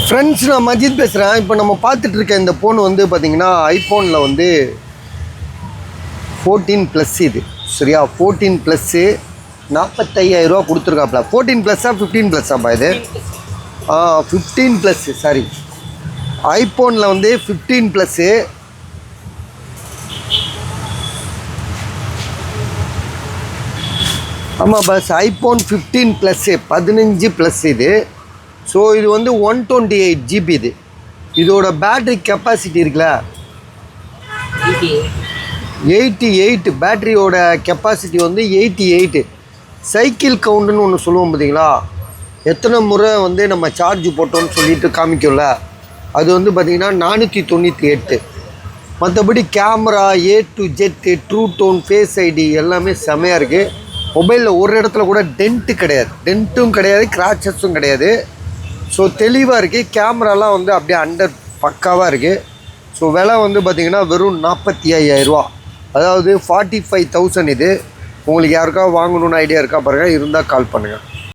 Friends, நான் மஜித் பேசுகிறேன். இப்போ நம்ம பார்த்துட்டு இருக்க இந்த ஃபோன் வந்து பார்த்திங்கன்னா ஐஃபோனில் வந்து 14+ இது சரியா. 14+ 45,000 கொடுத்துருக்காப்ல. 14+ஆ 15+ஆப்பா இது? 15+, சாரி. ஐஃபோனில் வந்து 15+. ஆமாம் பஸ், ஐஃபோன் 15+, 15+ இது. ஸோ இது வந்து 128 GB இது. இதோட பேட்ரி கெப்பாசிட்டி இருக்குல்ல 88. பேட்ரியோட கெப்பாசிட்டி வந்து 88. சைக்கிள் கவுண்டுன்னு ஒன்று சொல்லுவோம் பார்த்தீங்களா, எத்தனை முறை வந்து நம்ம சார்ஜ் போட்டோம்னு சொல்லிட்டு காமிக்கும்ல, அது வந்து பார்த்திங்கன்னா 498. மற்றபடி camera A to Z, true tone, face ID எல்லாமே செமையாக இருக்குது. மொபைலில் ஒரு இடத்துல கூட டென்ட்டும் கிடையாது, கிராச்சஸும் கிடையாது. ஸோ தெளிவாக இருக்குது. கேமராலாம் வந்து அப்படியே அண்டர் பக்காவாக இருக்குது. ஸோ விலை வந்து பார்த்திங்கன்னா வெறும் 45,000. அதாவது 45,000 இது. உங்களுக்கு யாருக்கா வாங்கணுன்னு ஐடியா இருக்கா பாருங்கள், இருந்தால் கால் பண்ணுங்கள்.